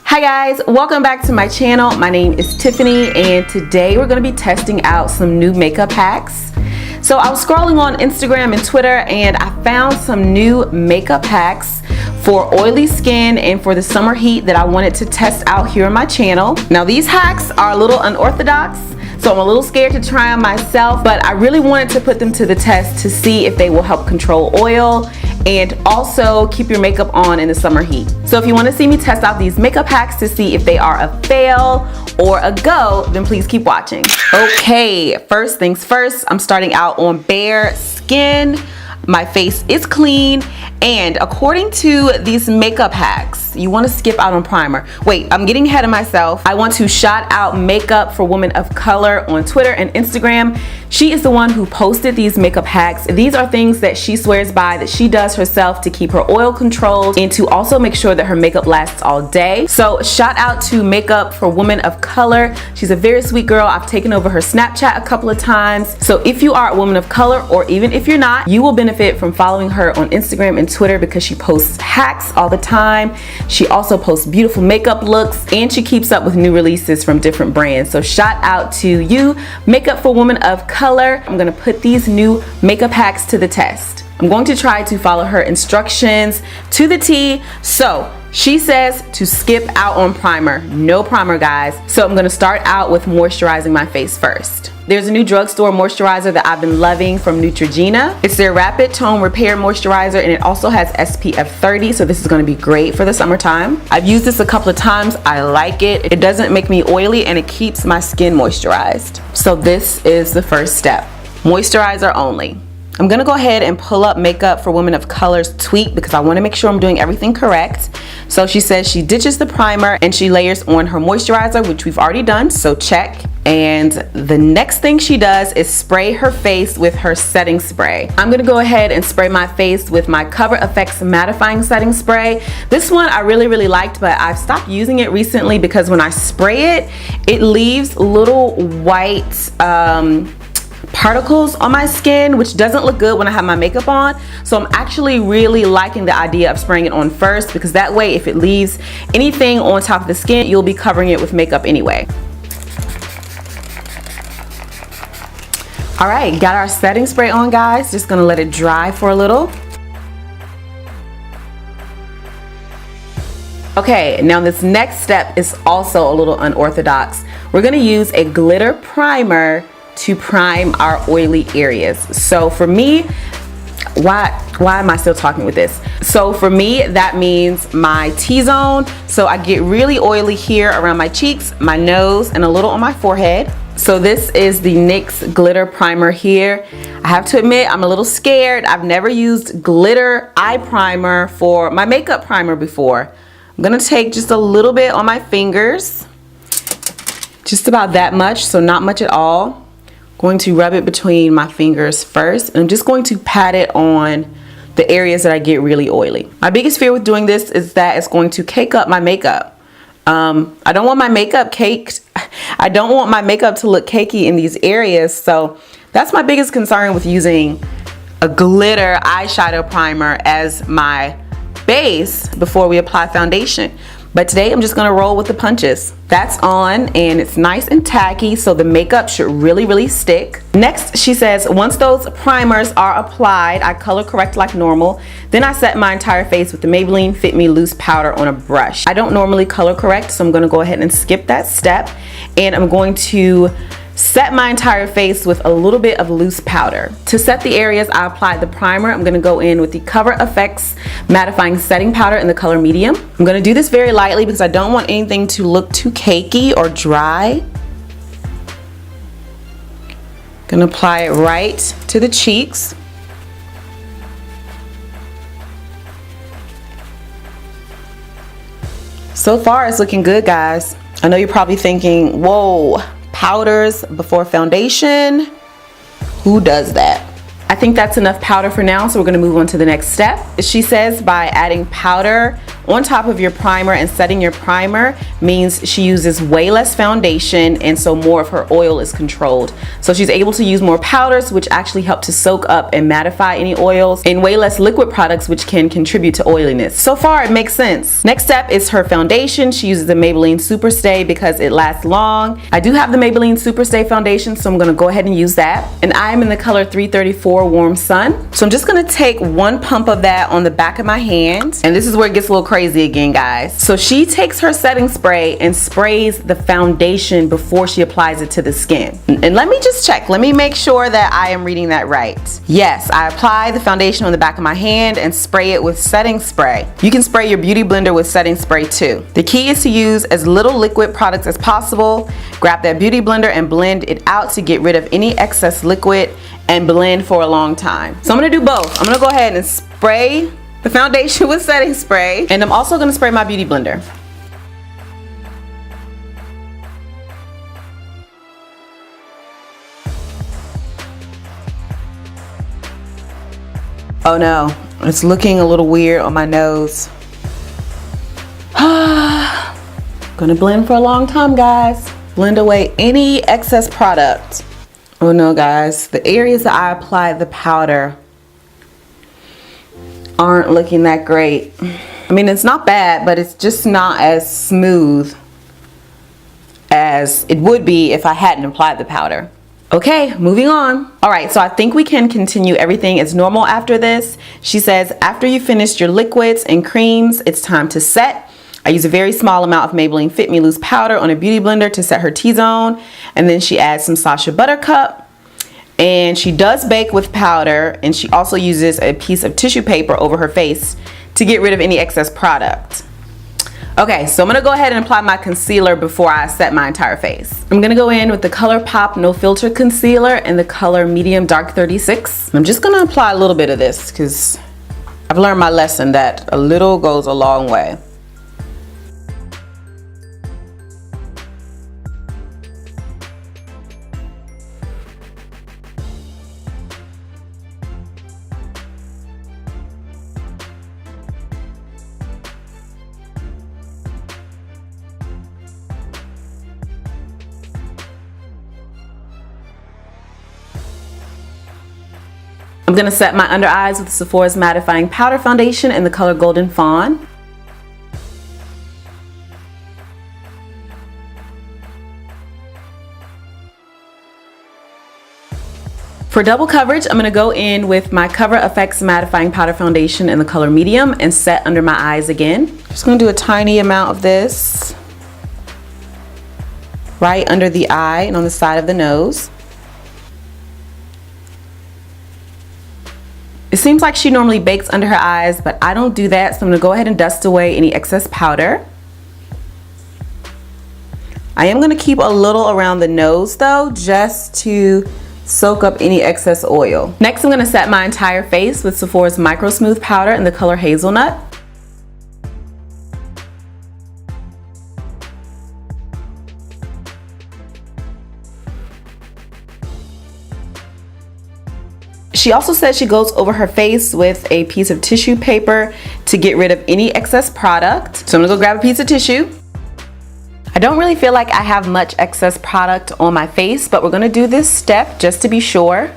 Hi guys, welcome back to my channel. My name is Tiffany and today we're going to be testing out some new makeup hacks. So I was scrolling on Instagram and Twitter and I found some new makeup hacks for oily skin and for the summer heat that I wanted to test out here on my channel. Now these hacks are a little unorthodox, so I'm a little scared to try them myself, but I really wanted to put them to the test to see if they will help control oil and also keep your makeup on in the summer heat. So if you want to see me test out these makeup hacks to see if they are a fail or a go, then please keep watching. Okay, first things first, I'm starting out on bare skin. My face is clean, and according to these makeup hacks, you want to skip out on primer. Wait, I'm getting ahead of myself. I want to shout out Makeup for Women of Color on Twitter and Instagram. She is the one who posted these makeup hacks. These are things that she swears by, that she does herself to keep her oil controlled and to also make sure that her makeup lasts all day. So shout out to Makeup for Women of Color. She's a very sweet girl. I've taken over her Snapchat a couple of times. So if you are a woman of color, or even if you're not, you will benefit from following her on Instagram and Twitter because she posts hacks all the time. She also posts beautiful makeup looks and she keeps up with new releases from different brands. So shout out to you, Makeup for Women of Color. I'm gonna put these new makeup hacks to the test. I'm going to try to follow her instructions to the T. So she says to skip out on primer. No primer, guys. So I'm gonna start out with moisturizing my face first. There's a new drugstore moisturizer that I've been loving from Neutrogena. It's their Rapid Tone Repair Moisturizer and it also has SPF 30, so this is gonna be great for the summertime. I've used this a couple of times. I like it. It doesn't make me oily and it keeps my skin moisturized. So this is the first step. Moisturizer only. I'm gonna go ahead and pull up Makeup for Women of Color's tweet because I wanna make sure I'm doing everything correct. So she says she ditches the primer and she layers on her moisturizer, which we've already done, so check. And the next thing she does is spray her face with her setting spray. I'm gonna go ahead and spray my face with my Coverfx Mattifying setting spray. This one I really liked, but I've stopped using it recently because when I spray it, it leaves little white particles on my skin, which doesn't look good when I have my makeup on. So I'm actually really liking the idea of spraying it on first because that way if it leaves anything on top of the skin, you'll be covering it with makeup anyway. All right, got our setting spray on, guys. Just gonna let it dry for a little. Okay, now this next step is also a little unorthodox. We're gonna use a glitter primer to prime our oily areas. So for me, why am I still talking with this? So for me, that means my T-zone. So I get really oily here around my cheeks, my nose, and a little on my forehead. So this is the NYX glitter primer here. I have to admit, I'm a little scared. I've never used glitter eye primer for my makeup primer before. I'm gonna take just a little bit on my fingers, just about that much, so not much at all. Going to rub it between my fingers first, and I'm just going to pat it on the areas that I get really oily. My biggest fear with doing this is that it's going to cake up my makeup. I don't want my makeup caked. I don't want my makeup to look cakey in these areas, so that's my biggest concern with using a glitter eyeshadow primer as my base before we apply foundation. But today I'm just gonna roll with the punches. That's on and it's nice and tacky, so the makeup should really stick. Next, she says, once those primers are applied, I color correct like normal. Then I set my entire face with the Maybelline Fit Me Loose Powder on a brush. I don't normally color correct, so I'm gonna go ahead and skip that step. And I'm going to set my entire face with a little bit of loose powder. To set the areas I applied the primer, I'm gonna go in with the Coverfx Mattifying Setting Powder in the color medium. I'm gonna do this very lightly because I don't want anything to look too cakey or dry. Gonna apply it right to the cheeks. So far it's looking good, guys. I know you're probably thinking, whoa, powders before foundation? Who does that? I think that's enough powder for now, so we're gonna move on to the next step. She says by adding powder on top of your primer and setting your primer means she uses way less foundation, and so more of her oil is controlled. So she's able to use more powders, which actually help to soak up and mattify any oils, and way less liquid products, which can contribute to oiliness. So far, it makes sense. Next step is her foundation. She uses the Maybelline SuperStay because it lasts long. I do have the Maybelline SuperStay foundation, so I'm gonna go ahead and use that. And I'm in the color 334 Warm Sun. So I'm just gonna take one pump of that on the back of my hand. And this is where it gets a little crazy again, guys. So she takes her setting spray and sprays the foundation before she applies it to the skin. And let me just check. Let me make sure that I am reading that right. Yes, I apply the foundation on the back of my hand and spray it with setting spray. You can spray your beauty blender with setting spray too. The key is to use as little liquid products as possible. Grab that beauty blender and blend it out to get rid of any excess liquid and blend for a long time. So I'm gonna do both. I'm gonna go ahead and spray the foundation with setting spray, and I'm also gonna spray my beauty blender. Oh no, it's looking a little weird on my nose. Gonna blend for a long time, guys. Blend away any excess product. Oh no, guys, the areas that I applied the powder aren't looking that great. I mean, it's not bad, but it's just not as smooth as it would be if I hadn't applied the powder. Okay, moving on. All right, so I think we can continue everything as normal after this. She says, after you finish your liquids and creams, it's time to set. I use a very small amount of Maybelline Fit Me Loose powder on a beauty blender to set her T-zone. And then she adds some Sacha Buttercup. And she does bake with powder, and she also uses a piece of tissue paper over her face to get rid of any excess product. Okay, so I'm gonna go ahead and apply my concealer before I set my entire face. I'm gonna go in with the Colourpop No Filter Concealer in the color Medium Dark 36. I'm just gonna apply a little bit of this because I've learned my lesson that a little goes a long way. I'm gonna set my under eyes with Sephora's Mattifying Powder Foundation in the color Golden Fawn. For double coverage, I'm gonna go in with my Coverfx Mattifying Powder Foundation in the color Medium and set under my eyes again. Just gonna do a tiny amount of this right under the eye and on the side of the nose. It seems like she normally bakes under her eyes, but I don't do that, so I'm gonna go ahead and dust away any excess powder. I am gonna keep a little around the nose though, just to soak up any excess oil. Next, I'm gonna set my entire face with Sephora's MicroSmooth powder in the color Hazelnut. She also says she goes over her face with a piece of tissue paper to get rid of any excess product. So I'm gonna go grab a piece of tissue. I don't really feel like I have much excess product on my face, but we're gonna do this step just to be sure.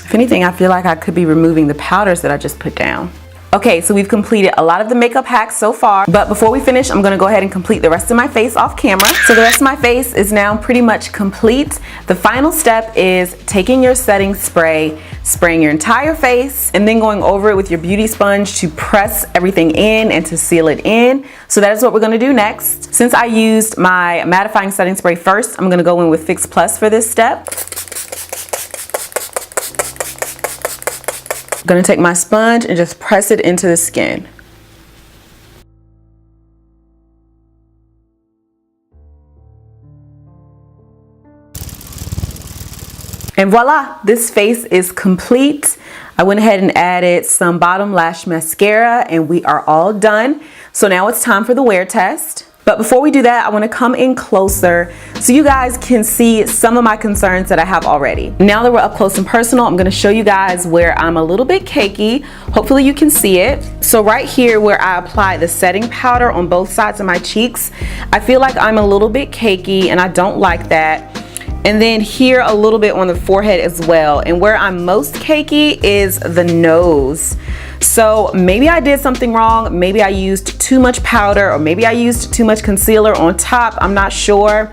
If anything, I feel like I could be removing the powders that I just put down. Okay, so we've completed a lot of the makeup hacks so far, but before we finish, I'm gonna go ahead and complete the rest of my face off camera. So the rest of my face is now pretty much complete. The final step is taking your setting spray, spraying your entire face, and then going over it with your beauty sponge to press everything in and to seal it in. So that is what we're gonna do next. Since I used my mattifying setting spray first, I'm gonna go in with Fix Plus for this step. I'm gonna take my sponge and just press it into the skin. And voila, this face is complete. I went ahead and added some bottom lash mascara and we are all done. So now it's time for the wear test. But before we do that, I want to come in closer so you guys can see some of my concerns that I have already. Now that we're up close and personal, I'm going to show you guys where I'm a little bit cakey. Hopefully you can see it. So right here where I apply the setting powder on both sides of my cheeks, I feel like I'm a little bit cakey and I don't like that. And then here a little bit on the forehead as well. And where I'm most cakey is the nose. So maybe I did something wrong. Maybe I used too much powder, or maybe I used too much concealer on top. I'm not sure.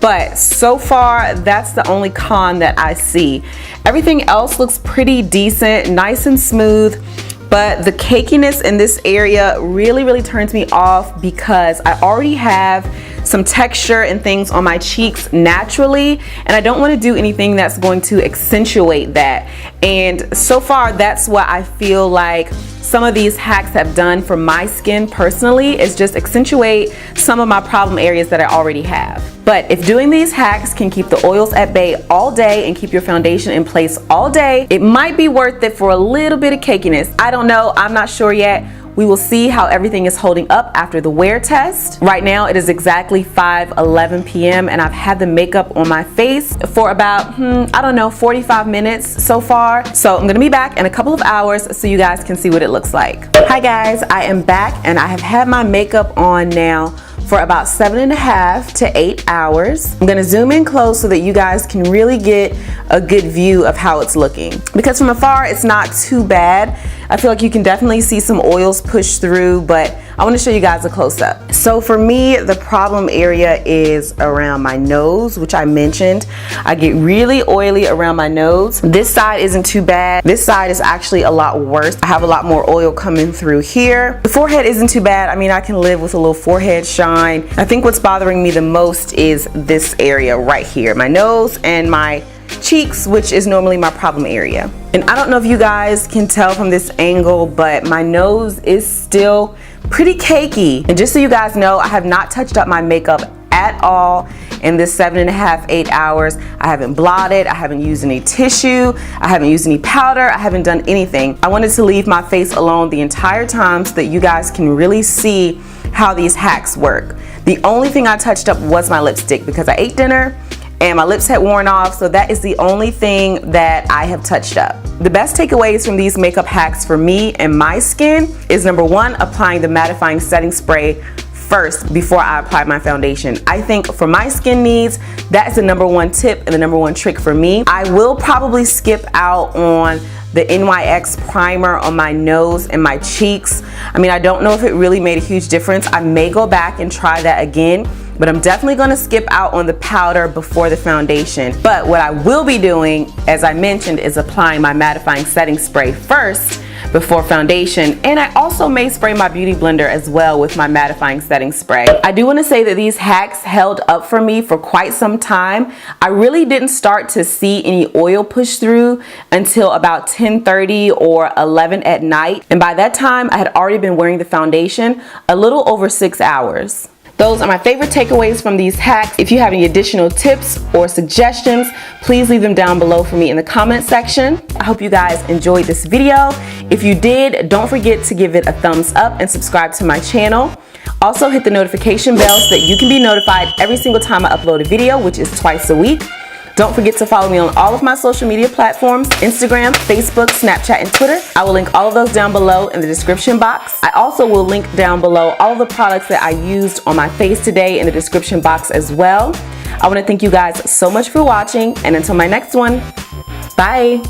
But so far, that's the only con that I see. Everything else looks pretty decent, nice and smooth. But the cakiness in this area really turns me off because I already have some texture and things on my cheeks naturally, and I don't want to do anything that's going to accentuate that. And so far, that's what I feel like some of these hacks have done for my skin personally, is just accentuate some of my problem areas that I already have. But if doing these hacks can keep the oils at bay all day and keep your foundation in place all day, it might be worth it for a little bit of cakiness. I don't know, I'm not sure yet. We will see how everything is holding up after the wear test. Right now it is exactly 5:11 p.m. and I've had the makeup on my face for about, I don't know, 45 minutes so far. So I'm gonna be back in a couple of hours so you guys can see what it looks like. Hi guys, I am back and I have had my makeup on now for about 7.5 to 8 hours. I'm gonna zoom in close so that you guys can really get a good view of how it's looking. Because from afar, it's not too bad. I feel like you can definitely see some oils push through, but I wanna show you guys a close-up. So for me, the problem area is around my nose, which I mentioned. I get really oily around my nose. This side isn't too bad. This side is actually a lot worse. I have a lot more oil coming through here. The forehead isn't too bad. I mean, I can live with a little forehead shine. I think what's bothering me the most is this area right here, my nose and my cheeks, which is normally my problem area. And I don't know if you guys can tell from this angle, but my nose is still pretty cakey. And just so you guys know, I have not touched up my makeup at all in this 7.5, 8 hours. I haven't blotted, I haven't used any tissue, I haven't used any powder, I haven't done anything. I wanted to leave my face alone the entire time so that you guys can really see how these hacks work. The only thing I touched up was my lipstick because I ate dinner and my lips had worn off, so that is the only thing that I have touched up. The best takeaways from these makeup hacks for me and my skin is number one, applying the mattifying setting spray first before I apply my foundation. I think for my skin needs, that's the number one tip and the number one trick for me. I will probably skip out on the NYX primer on my nose and my cheeks. I mean, I don't know if it really made a huge difference. I may go back and try that again, but I'm definitely gonna skip out on the powder before the foundation. But what I will be doing, as I mentioned, is applying my mattifying setting spray first before foundation, and I also may spray my beauty blender as well with my mattifying setting spray. I do want to say that these hacks held up for me for quite some time. I really didn't start to see any oil push through until about 10:30 or 11 at night, and by that time I had already been wearing the foundation a little over 6 hours. Those are my favorite takeaways from these hacks. If you have any additional tips or suggestions, please leave them down below for me in the comment section. I hope you guys enjoyed this video. If you did, don't forget to give it a thumbs up and subscribe to my channel. Also hit the notification bell so that you can be notified every single time I upload a video, which is twice a week. Don't forget to follow me on all of my social media platforms, Instagram, Facebook, Snapchat, and Twitter. I will link all of those down below in the description box. I also will link down below all of the products that I used on my face today in the description box as well. I want to thank you guys so much for watching, and until my next one, bye.